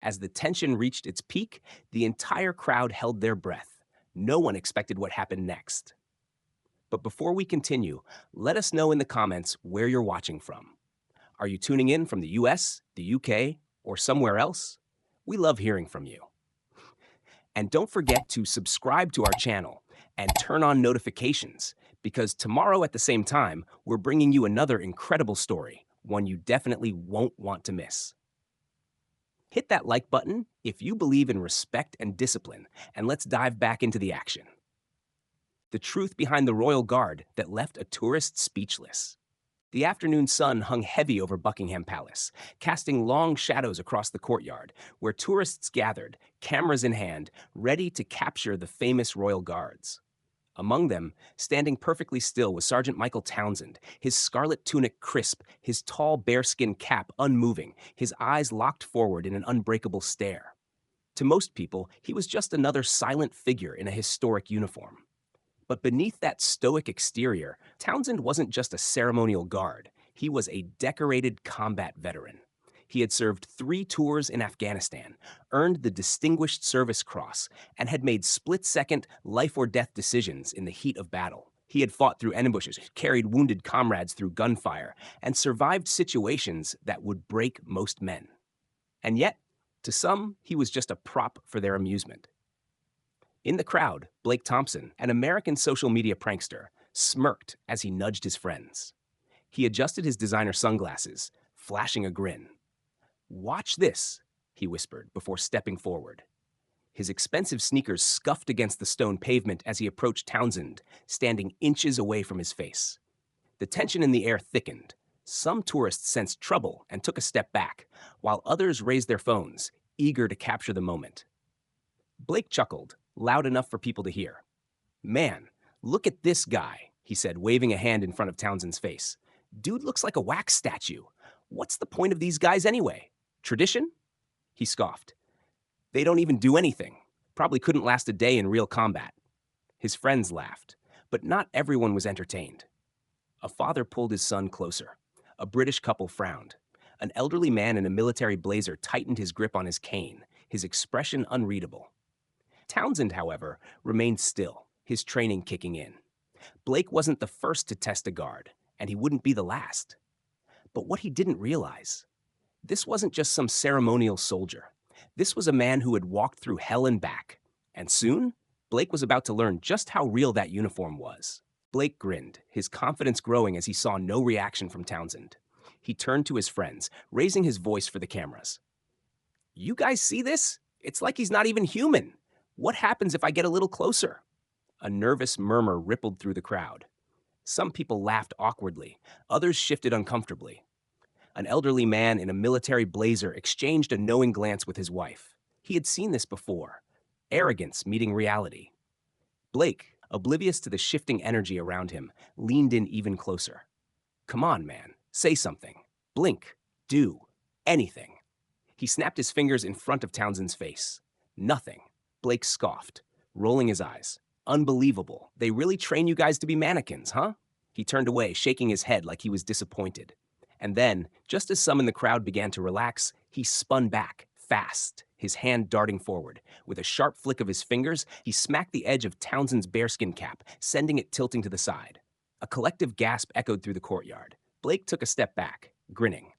As the tension reached its peak, the entire crowd held their breath. No one expected what happened next. But before we continue, let us know in the comments where you're watching from. Are you tuning in from the US, the UK, or somewhere else? We love hearing from you. And don't forget to subscribe to our channel and turn on notifications, because tomorrow at the same time, we're bringing you another incredible story, one you definitely won't want to miss. Hit that like button if you believe in respect and discipline, and let's dive back into the action. The truth behind the royal guard that left a tourist speechless. The afternoon sun hung heavy over Buckingham Palace, casting long shadows across the courtyard, where tourists gathered, cameras in hand, ready to capture the famous royal guards. Among them, standing perfectly still, was Sergeant Michael Townsend, his scarlet tunic crisp, his tall bearskin cap unmoving, his eyes locked forward in an unbreakable stare. To most people, he was just another silent figure in a historic uniform. But beneath that stoic exterior, Townsend wasn't just a ceremonial guard. He was a decorated combat veteran. He had served 3 tours in Afghanistan, earned the Distinguished Service Cross, and had made split-second, life-or-death decisions in the heat of battle. He had fought through ambushes, carried wounded comrades through gunfire, and survived situations that would break most men. And yet, to some, he was just a prop for their amusement. In the crowd, Blake Thompson, an American social media prankster, smirked as he nudged his friends. He adjusted his designer sunglasses, flashing a grin. "Watch this," he whispered before stepping forward. His expensive sneakers scuffed against the stone pavement as he approached Townsend, standing inches away from his face. The tension in the air thickened. Some tourists sensed trouble and took a step back, while others raised their phones, eager to capture the moment. Blake chuckled, loud enough for people to hear. "Man, look at this guy," he said, waving a hand in front of Townsend's face. "Dude looks like a wax statue. What's the point of these guys anyway? Tradition?" He scoffed. "They don't even do anything. Probably couldn't last a day in real combat." His friends laughed, but not everyone was entertained. A father pulled his son closer. A British couple frowned. An elderly man in a military blazer tightened his grip on his cane, his expression unreadable. Townsend, however, remained still, his training kicking in. Blake wasn't the first to test a guard, and he wouldn't be the last. But what he didn't realize, this wasn't just some ceremonial soldier. This was a man who had walked through hell and back. And soon, Blake was about to learn just how real that uniform was. Blake grinned, his confidence growing as he saw no reaction from Townsend. He turned to his friends, raising his voice for the cameras. "You guys see this? It's like he's not even human. What happens if I get a little closer?" A nervous murmur rippled through the crowd. Some people laughed awkwardly, others shifted uncomfortably. An elderly man in a military blazer exchanged a knowing glance with his wife. He had seen this before. Arrogance meeting reality. Blake, oblivious to the shifting energy around him, leaned in even closer. "Come on, man. Say something. Blink. Do. Anything." He snapped his fingers in front of Townsend's face. "Nothing." Blake scoffed, rolling his eyes. "Unbelievable. They really train you guys to be mannequins, huh?" He turned away, shaking his head like he was disappointed. And then, just as some in the crowd began to relax, he spun back, fast, his hand darting forward. With a sharp flick of his fingers, he smacked the edge of Townsend's bearskin cap, sending it tilting to the side. A collective gasp echoed through the courtyard. Blake took a step back, grinning.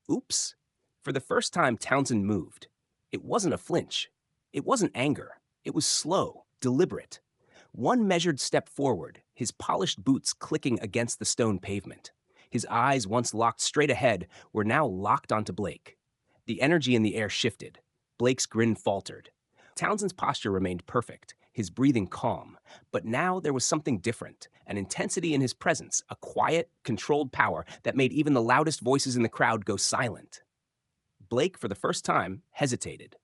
Oops. For the first time, Townsend moved. It wasn't a flinch. It wasn't anger. It was slow, deliberate. One measured step forward, his polished boots clicking against the stone pavement. His eyes, once locked straight ahead, were now locked onto Blake. The energy in the air shifted. Blake's grin faltered. Townsend's posture remained perfect, his breathing calm. But now there was something different, an intensity in his presence, a quiet, controlled power that made even the loudest voices in the crowd go silent. Blake, for the first time, hesitated.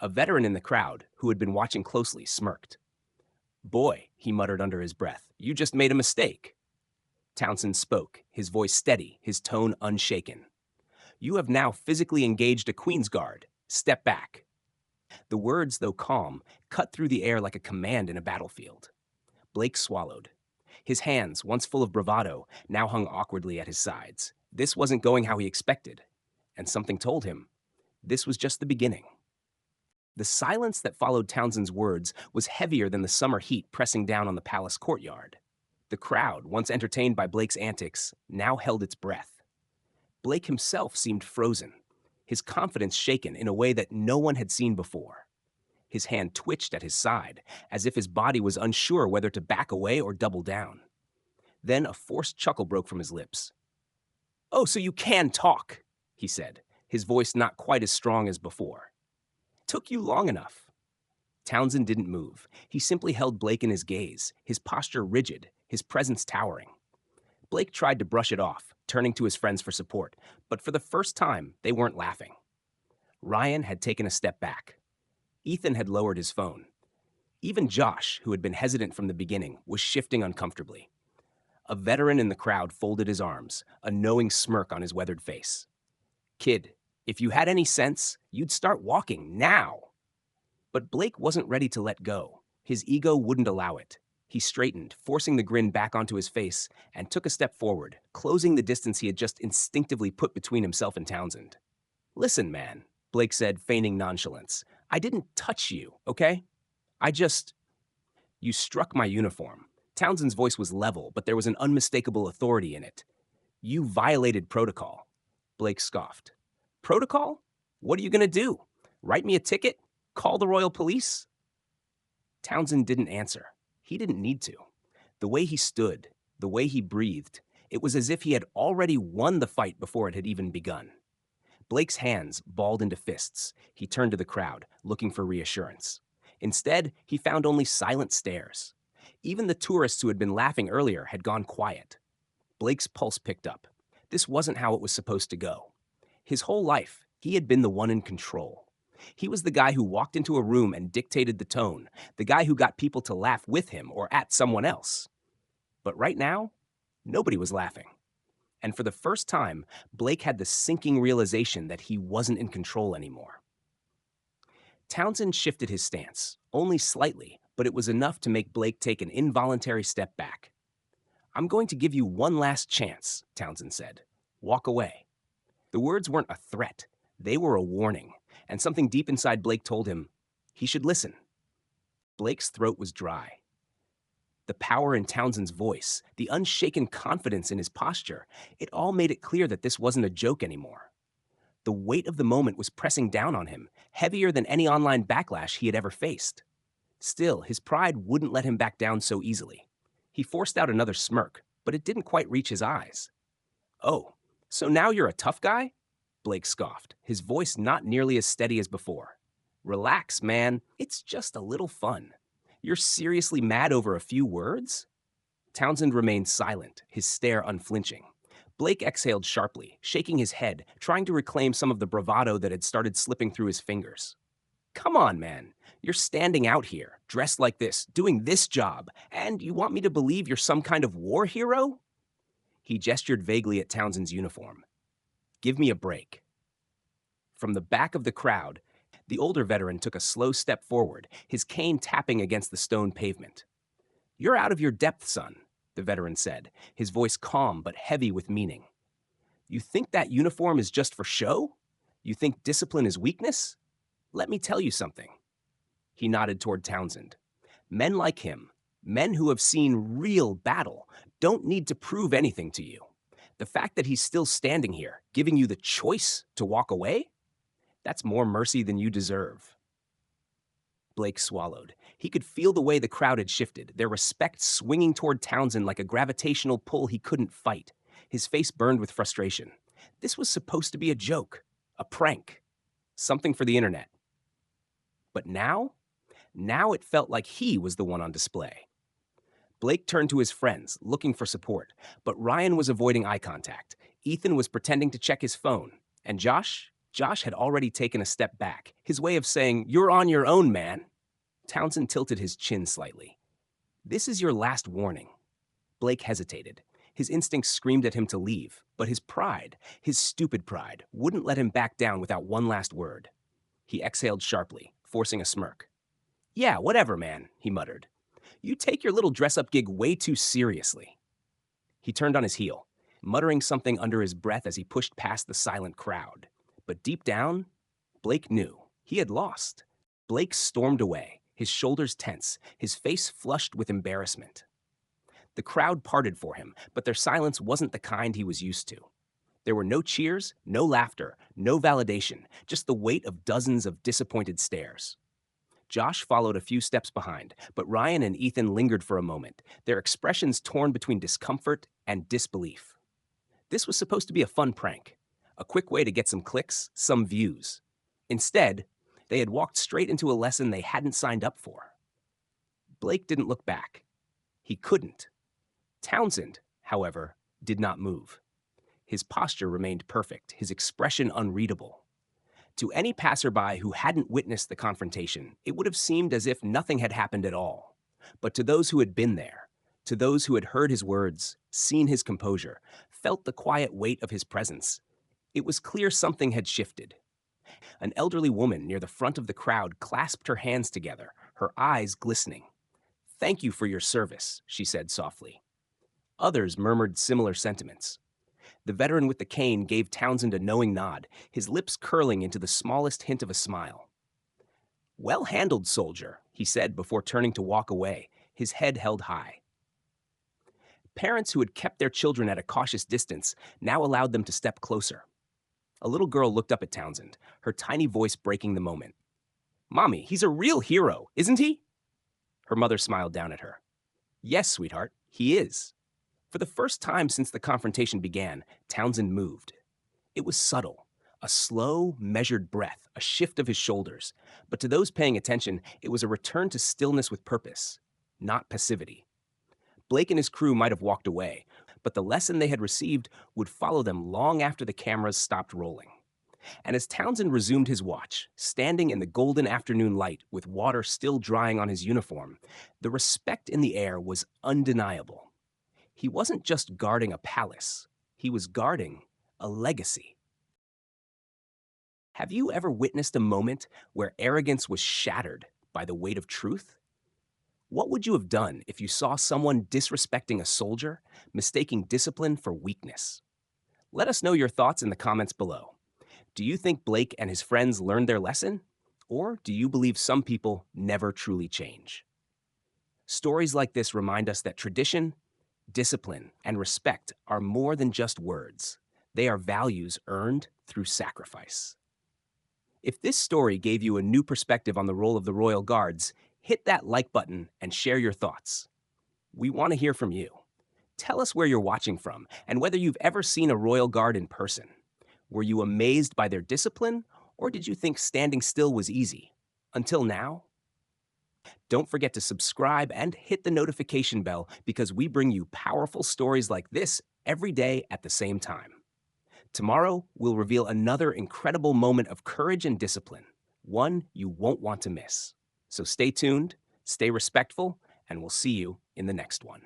A veteran in the crowd, who had been watching closely, smirked. "Boy," he muttered under his breath, "you just made a mistake." Townsend spoke, his voice steady, his tone unshaken. "You have now physically engaged a Queen's Guard. Step back." The words, though calm, cut through the air like a command in a battlefield. Blake swallowed. His hands, once full of bravado, now hung awkwardly at his sides. This wasn't going how he expected. And something told him, This was just the beginning. The silence that followed Townsend's words was heavier than the summer heat pressing down on the palace courtyard. The crowd, once entertained by Blake's antics, now held its breath. Blake himself seemed frozen, his confidence shaken in a way that no one had seen before. His hand twitched at his side, as if his body was unsure whether to back away or double down. Then a forced chuckle broke from his lips. "Oh, so you can talk," he said, his voice not quite as strong as before. "Took you long enough." Townsend didn't move. He simply held Blake in his gaze, his posture rigid, his presence towering. Blake tried to brush it off, turning to his friends for support, but for the first time, they weren't laughing. Ryan had taken a step back. Ethan had lowered his phone. Even Josh, who had been hesitant from the beginning, was shifting uncomfortably. A veteran in the crowd folded his arms, a knowing smirk on his weathered face. "Kid, if you had any sense, you'd start walking now." But Blake wasn't ready to let go. His ego wouldn't allow it. He straightened, forcing the grin back onto his face, and took a step forward, closing the distance he had just instinctively put between himself and Townsend. "Listen, man," Blake said, feigning nonchalance. "I didn't touch you, okay? You struck my uniform." Townsend's voice was level, but there was an unmistakable authority in it. "You violated protocol." Blake scoffed. "Protocol? What are you going to do? Write me a ticket? Call the royal police?" Townsend didn't answer. He didn't need to. The way he stood, the way he breathed, it was as if he had already won the fight before it had even begun. Blake's hands balled into fists. He turned to the crowd, looking for reassurance. Instead, he found only silent stares. Even the tourists who had been laughing earlier had gone quiet. Blake's pulse picked up. This wasn't how it was supposed to go. His whole life, he had been the one in control. He was the guy who walked into a room and dictated the tone, the guy who got people to laugh with him or at someone else. But right now, nobody was laughing. And for the first time, Blake had the sinking realization that he wasn't in control anymore. Townsend shifted his stance, only slightly, but it was enough to make Blake take an involuntary step back. "I'm going to give you one last chance," Townsend said. "Walk away." The words weren't a threat. They were a warning, and something deep inside Blake told him he should listen. Blake's throat was dry. The power in Townsend's voice, the unshaken confidence in his posture, it all made it clear that this wasn't a joke anymore. The weight of the moment was pressing down on him, heavier than any online backlash he had ever faced. Still, his pride wouldn't let him back down so easily. He forced out another smirk, but it didn't quite reach his eyes. "Oh, so now you're a tough guy?" Blake scoffed, his voice not nearly as steady as before. "Relax, man. It's just a little fun. You're seriously mad over a few words?" Townsend remained silent, his stare unflinching. Blake exhaled sharply, shaking his head, trying to reclaim some of the bravado that had started slipping through his fingers. "Come on, man. You're standing out here, dressed like this, doing this job, and you want me to believe you're some kind of war hero?" He gestured vaguely at Townsend's uniform. "Give me a break." From the back of the crowd, the older veteran took a slow step forward, his cane tapping against the stone pavement. "You're out of your depth, son," the veteran said, his voice calm but heavy with meaning. "You think that uniform is just for show? You think discipline is weakness? Let me tell you something." He nodded toward Townsend. "Men like him, men who have seen real battle, don't need to prove anything to you. The fact that he's still standing here, giving you the choice to walk away, that's more mercy than you deserve." Blake swallowed. He could feel the way the crowd had shifted, their respect swinging toward Townsend like a gravitational pull he couldn't fight. His face burned with frustration. This was supposed to be a joke, a prank, something for the internet. But now it felt like he was the one on display. Blake turned to his friends, looking for support, but Ryan was avoiding eye contact. Ethan was pretending to check his phone, and Josh had already taken a step back, his way of saying, "You're on your own, man." Townsend tilted his chin slightly. "This is your last warning." Blake hesitated. His instincts screamed at him to leave, but his pride, his stupid pride, wouldn't let him back down without one last word. He exhaled sharply, forcing a smirk. "Yeah, whatever, man," he muttered. "You take your little dress-up gig way too seriously." He turned on his heel, muttering something under his breath as he pushed past the silent crowd. But deep down, Blake knew. He had lost. Blake stormed away, his shoulders tense, his face flushed with embarrassment. The crowd parted for him, but their silence wasn't the kind he was used to. There were no cheers, no laughter, no validation, just the weight of dozens of disappointed stares. Josh followed a few steps behind, but Ryan and Ethan lingered for a moment, their expressions torn between discomfort and disbelief. This was supposed to be a fun prank, a quick way to get some clicks, some views. Instead, they had walked straight into a lesson they hadn't signed up for. Blake didn't look back. He couldn't. Townsend, however, did not move. His posture remained perfect, his expression unreadable. To any passerby who hadn't witnessed the confrontation, it would have seemed as if nothing had happened at all. But to those who had been there, to those who had heard his words, seen his composure, felt the quiet weight of his presence, it was clear something had shifted. An elderly woman near the front of the crowd clasped her hands together, her eyes glistening. "Thank you for your service," she said softly. Others murmured similar sentiments. The veteran with the cane gave Townsend a knowing nod, his lips curling into the smallest hint of a smile. "Well handled, soldier," he said before turning to walk away, his head held high. Parents who had kept their children at a cautious distance now allowed them to step closer. A little girl looked up at Townsend, her tiny voice breaking the moment. "Mommy, he's a real hero, isn't he?" Her mother smiled down at her. "Yes, sweetheart, he is." For the first time since the confrontation began, Townsend moved. It was subtle, a slow, measured breath, a shift of his shoulders. But to those paying attention, it was a return to stillness with purpose, not passivity. Blake and his crew might have walked away, but the lesson they had received would follow them long after the cameras stopped rolling. And as Townsend resumed his watch, standing in the golden afternoon light with water still drying on his uniform, the respect in the air was undeniable. He wasn't just guarding a palace, he was guarding a legacy. Have you ever witnessed a moment where arrogance was shattered by the weight of truth? What would you have done if you saw someone disrespecting a soldier, mistaking discipline for weakness? Let us know your thoughts in the comments below. Do you think Blake and his friends learned their lesson? Or do you believe some people never truly change? Stories like this remind us that tradition, discipline, and respect are more than just words. They are values earned through sacrifice. If this story gave you a new perspective on the role of the Royal Guards, hit that like button and share your thoughts. We want to hear from you. Tell us where you're watching from and whether you've ever seen a Royal Guard in person. Were you amazed by their discipline, or did you think standing still was easy? Until now? Don't forget to subscribe and hit the notification bell because we bring you powerful stories like this every day at the same time. Tomorrow, we'll reveal another incredible moment of courage and discipline, one you won't want to miss. So stay tuned, stay respectful, and we'll see you in the next one.